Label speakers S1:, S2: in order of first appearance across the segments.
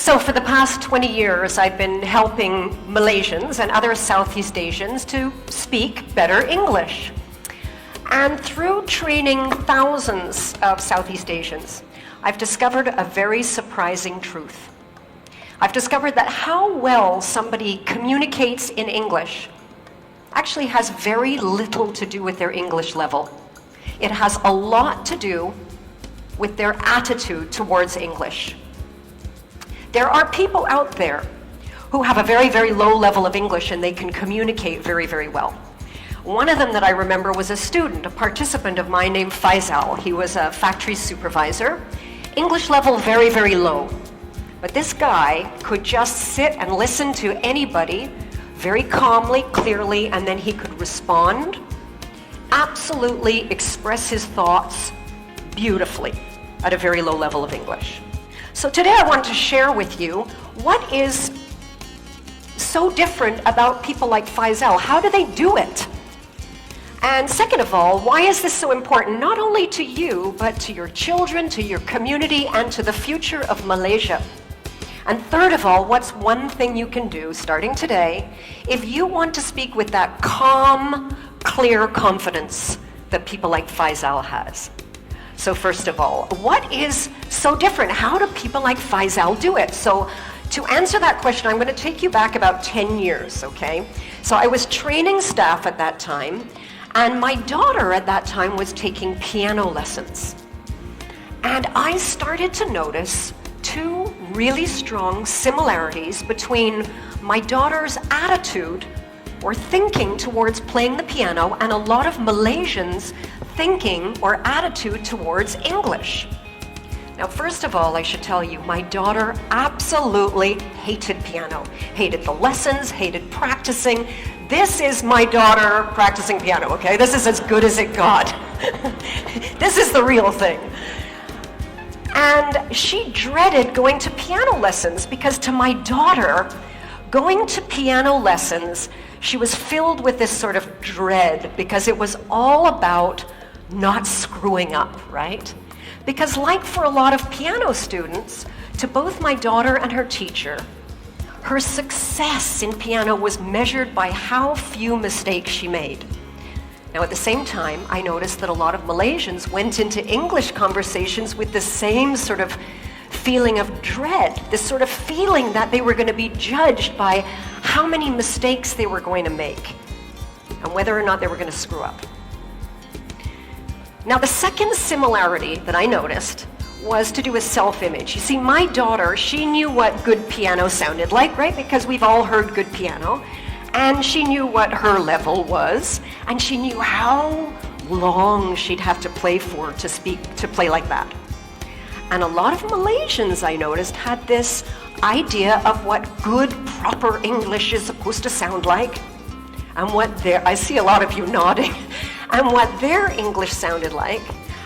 S1: So for the past 20 years, I've been helping Malaysians and other Southeast Asians to speak better English. And through training thousands of Southeast Asians, I've discovered a very surprising truth. I've discovered that how well somebody communicates in English actually has very little to do with their English level. It has a lot to do with their attitude towards English. There are people out there who have a very, very low level of English and they can communicate very, very well. One of them that I remember was a student, a participant of mine named Faisal. He was a factory supervisor. English level very, very low. But this guy could just sit and listen to anybody very calmly, clearly, and then he could respond, absolutely express his thoughts beautifully at a very low level of English. So today I want to share with you what is so different about people like Faisal. How do they do it? And second of all, why is this so important, not only to you, but to your children, to your community, and to the future of Malaysia? And third of all, what's one thing you can do starting today if you want to speak with that calm, clear confidence that people like Faisal has? So first of all, what is so different? How do people like Faisal do it? So to answer that question, I'm going to take you back about 10 years, okay? So I was training staff at that time, and my daughter at that time was taking piano lessons. And I started to notice two really strong similarities between my daughter's attitude or thinking towards playing the piano and a lot of Malaysians' thinking or attitude towards English. Now, first of all, I should tell you, my daughter absolutely hated piano, hated the lessons, hated practicing. This is my daughter practicing piano, okay? This is as good as it got. This is the real thing. And she dreaded going to piano lessons because to my daughter, going to piano lessons, she was filled with this sort of dread because it was all about not screwing up, right? Because like for a lot of piano students, to both my daughter and her teacher, her success in piano was measured by how few mistakes she made. Now at the same time, I noticed that a lot of Malaysians went into English conversations with the same sort of feeling of dread, this sort of feeling that they were going to be judged by how many mistakes they were going to make and whether or not they were going to screw up. Now, the second similarity that I noticed was to do with self-image. You see, my daughter, she knew what good piano sounded like, right? Because we've all heard good piano. And she knew what her level was. And she knew how long she'd have to play for to play like that. And a lot of Malaysians, I noticed, had this idea of what good, proper English is supposed to sound like. And I see a lot of you nodding. And what their English sounded like,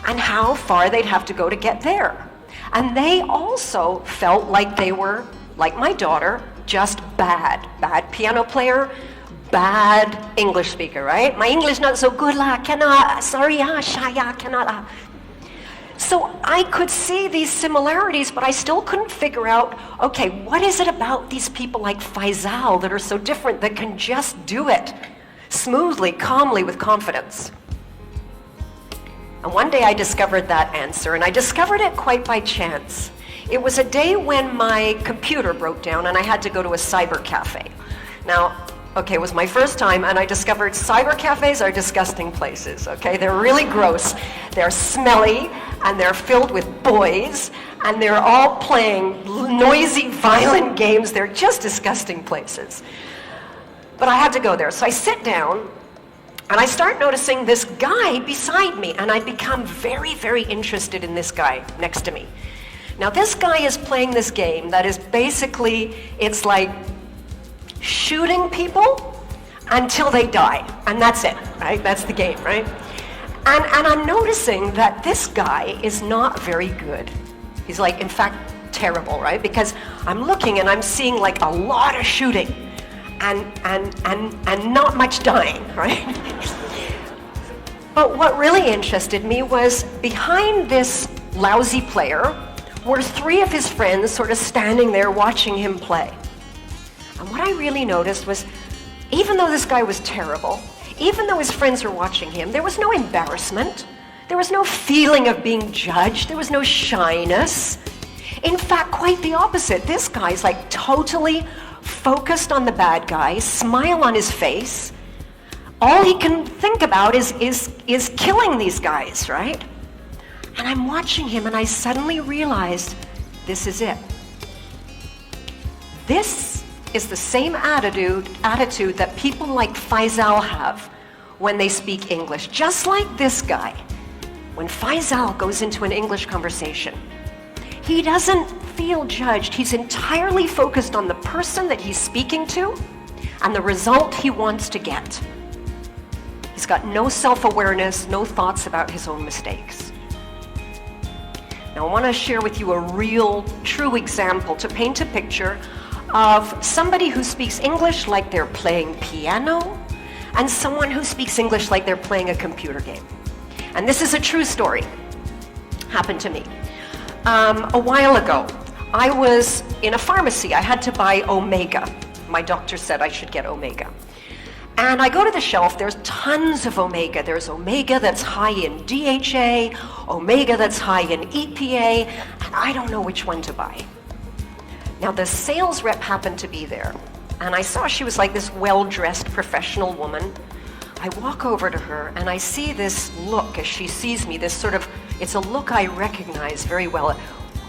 S1: and how far they'd have to go to get there. And they also felt like they were, like my daughter, just bad piano player, bad English speaker, right? My English not so good lah, cannot, sorry shy cannot. So I could see these similarities, but I still couldn't figure out, okay, what is it about these people like Faisal that are so different that can just do it smoothly, calmly, with confidence? And one day I discovered that answer, and I discovered it quite by chance. It was a day when my computer broke down and I had to go to a cyber cafe. Now, okay, it was my first time, and I discovered cyber cafes are disgusting places, okay? They're really gross, they're smelly, and they're filled with boys, and they're all playing noisy, violent games. They're just disgusting places. But I had to go there, so I sit down, and I start noticing this guy beside me, and I become very, very interested in this guy next to me. Now, this guy is playing this game that is basically, it's like shooting people until they die, and that's it, right? That's the game, right? And I'm noticing that this guy is not very good. He's like, in fact, terrible, right? Because I'm looking and I'm seeing like a lot of shooting and not much dying, right? But what really interested me was behind this lousy player were three of his friends sort of standing there watching him play. And what I really noticed was, even though this guy was terrible, even though his friends were watching him, there was no embarrassment. There was no feeling of being judged. There was no shyness. In fact, quite the opposite. This guy's like totally focused on the bad guy, smile on his face. All he can think about is killing these guys, right? And I'm watching him and I suddenly realized, this is it. This is the same attitude that people like Faisal have when they speak English. Just like this guy, when Faisal goes into an English conversation, he doesn't feel judged. He's entirely focused on the person that he's speaking to and the result he wants to get. He's got no self-awareness, no thoughts about his own mistakes. Now, I want to share with you a real, true example to paint a picture of somebody who speaks English like they're playing piano and someone who speaks English like they're playing a computer game. And this is a true story. Happened to me. A while ago, I was in a pharmacy. I had to buy Omega. My doctor said I should get Omega. And I go to the shelf, there's tons of Omega. There's Omega that's high in DHA, Omega that's high in EPA, and I don't know which one to buy. Now the sales rep happened to be there, and I saw she was like this well-dressed professional woman. I walk over to her and I see this look as she sees me, this sort of, it's a look I recognize very well.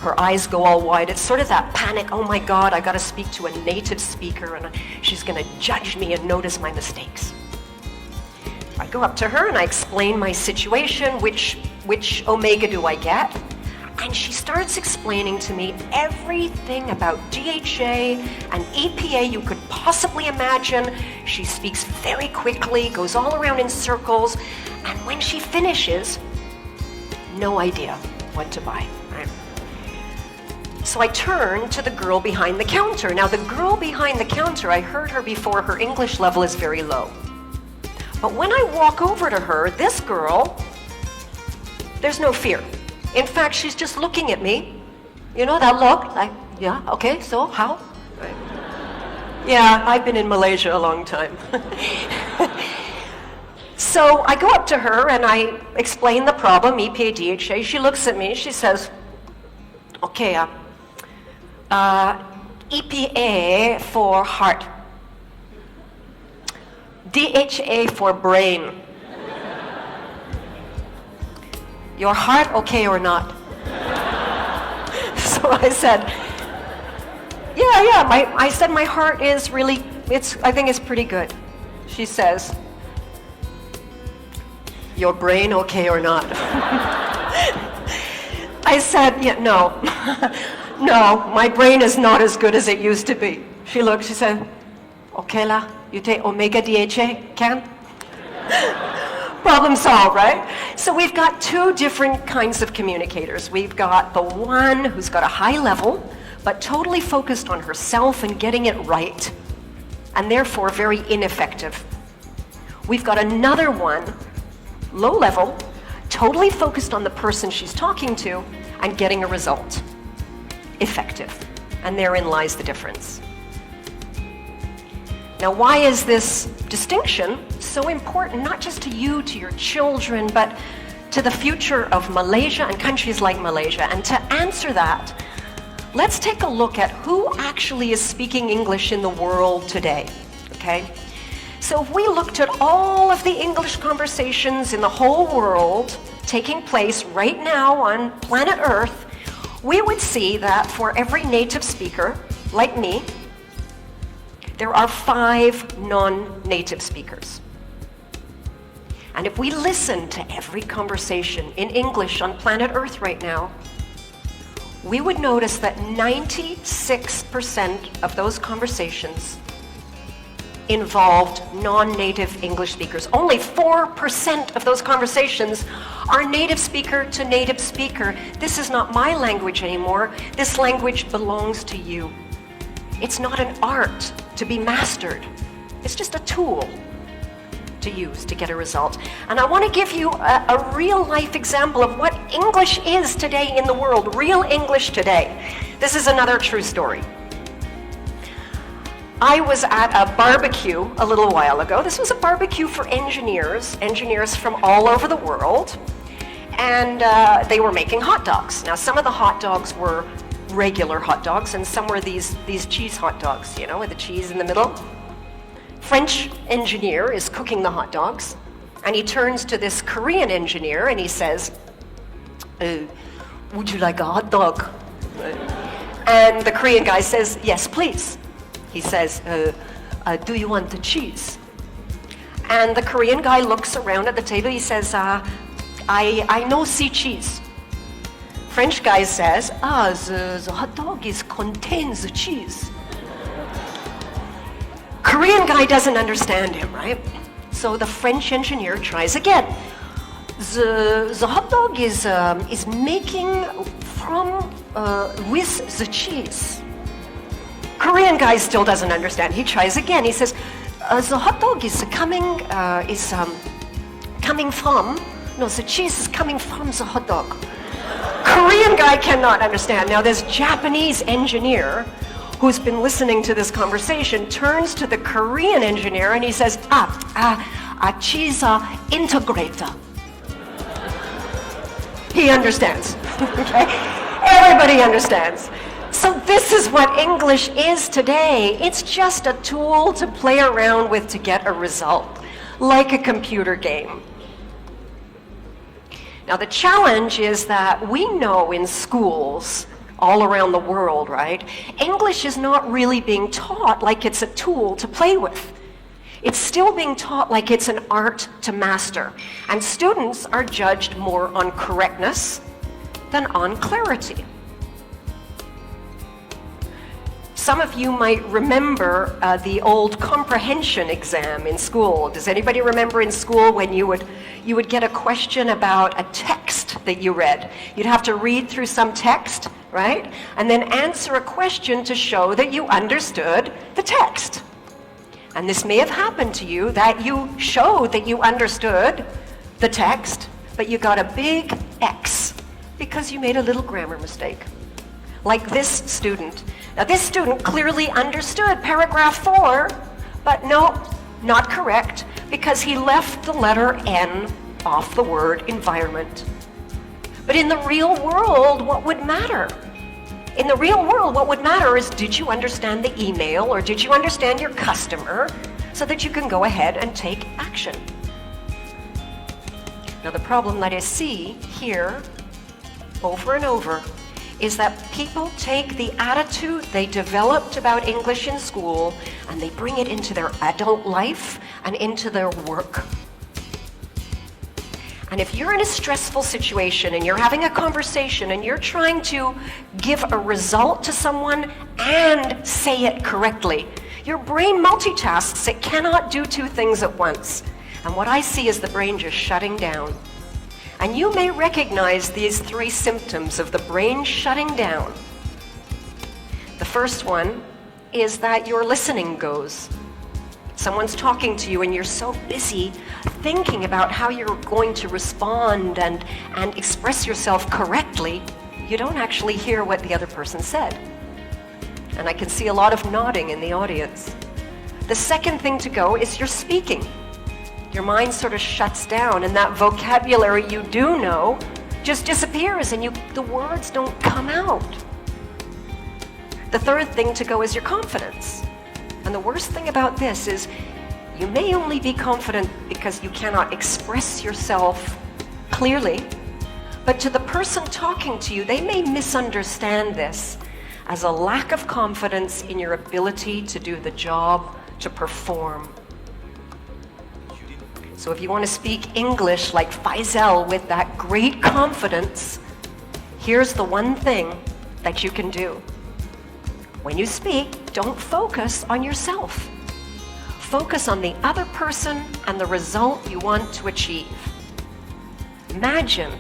S1: Her eyes go all wide. It's sort of that panic, oh my God, I gotta speak to a native speaker and she's gonna judge me and notice my mistakes. I go up to her and I explain my situation, which Omega do I get? And she starts explaining to me everything about DHA and EPA you could possibly imagine. She speaks very quickly, goes all around in circles, and when she finishes, no idea what to buy. Right? So I turn to the girl behind the counter. Now the girl behind the counter, I heard her before, her English level is very low. But when I walk over to her, this girl, there's no fear. In fact, she's just looking at me. You know that look? Like, yeah, okay, so how? Right. Yeah, I've been in Malaysia a long time. So I go up to her and I explain the problem, EPA, DHA. She looks at me, she says, okay, EPA for heart, DHA for brain. Your heart okay or not? So I said, yeah, I said my heart is really, I think it's pretty good. She says, your brain okay or not? I said, yeah, no, no, my brain is not as good as it used to be. She looked, she said, okay lah, you take Omega DHA, can? Problem solved, right? So we've got two different kinds of communicators. We've got the one who's got a high level, but totally focused on herself and getting it right, and therefore very ineffective. We've got another one, low level, totally focused on the person she's talking to and getting a result, effective. And therein lies the difference. Now, why is this distinction so important, not just to you, to your children, but to the future of Malaysia and countries like Malaysia? And to answer that, let's take a look at who actually is speaking English in the world today, okay? So if we looked at all of the English conversations in the whole world taking place right now on planet Earth, we would see that for every native speaker, like me, there are 5 non-native speakers. And if we listen to every conversation in English on planet Earth right now, we would notice that 96% of those conversations involved non-native English speakers. Only 4% of those conversations are native speaker to native speaker. This is not my language anymore. This language belongs to you. It's not an art to be mastered. It's just a tool to use to get a result. And I want to give you a real life example of what English is today in the world, real English today. This is another true story. I was at a barbecue a little while ago. This was a barbecue for engineers from all over the world, and they were making hot dogs. Now, some of the hot dogs were regular hot dogs, and some were these cheese hot dogs, you know, with the cheese in the middle. French engineer is cooking the hot dogs, and he turns to this Korean engineer and he says, would you like a hot dog? And the Korean guy says, yes, please. He says, do you want the cheese? And the Korean guy looks around at the table. He says, I no see cheese. French guy says, the hot dog contains the cheese. Korean guy doesn't understand him, right? So the French engineer tries again. The hot dog is making from with the cheese. Korean guy still doesn't understand. He tries again. He says, the hot dog is coming from. No, the cheese is coming from the hot dog. Korean guy cannot understand. Now this Japanese engineer who's been listening to this conversation turns to the Korean engineer and he says, cheese integrator. He understands. Okay? Everybody understands. So this is what English is today. It's just a tool to play around with to get a result, like a computer game. Now the challenge is that we know in schools all around the world, right? English is not really being taught like it's a tool to play with. It's still being taught like it's an art to master. And students are judged more on correctness than on clarity. Some of you might remember the old comprehension exam in school. Does anybody remember in school when you would get a question about a text that you read? You'd have to read through some text, right? And then answer a question to show that you understood the text. And this may have happened to you, that you showed that you understood the text, but you got a big X because you made a little grammar mistake. Like this student. Now this student clearly understood paragraph 4, but no, not correct, because he left the letter N off the word environment. But in the real world, what would matter? In the real world, what would matter is, did you understand the email or did you understand your customer so that you can go ahead and take action? Now the problem that I see here over and over is that people take the attitude they developed about English in school and they bring it into their adult life and into their work. And if you're in a stressful situation and you're having a conversation and you're trying to give a result to someone and say it correctly, your brain multitasks. It cannot do two things at once. And what I see is the brain just shutting down. And you may recognize these 3 symptoms of the brain shutting down. The first one is that your listening goes. Someone's talking to you and you're so busy thinking about how you're going to respond and express yourself correctly, you don't actually hear what the other person said. And I can see a lot of nodding in the audience. The second thing to go is your speaking. Your mind sort of shuts down and that vocabulary you do know just disappears and the words don't come out. The third thing to go is your confidence. And the worst thing about this is you may only be confident because you cannot express yourself clearly, but to the person talking to you, they may misunderstand this as a lack of confidence in your ability to do the job, to perform. So if you want to speak English like Faisal with that great confidence, here's the one thing that you can do. When you speak, don't focus on yourself. Focus on the other person and the result you want to achieve. Imagine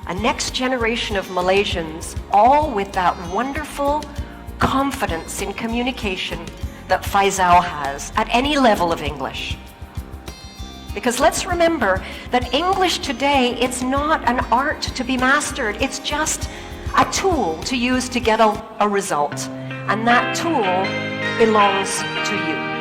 S1: a next generation of Malaysians all with that wonderful confidence in communication that Faisal has at any level of English. Because let's remember that English today, it's not an art to be mastered. It's just a tool to use to get a result. And that tool belongs to you.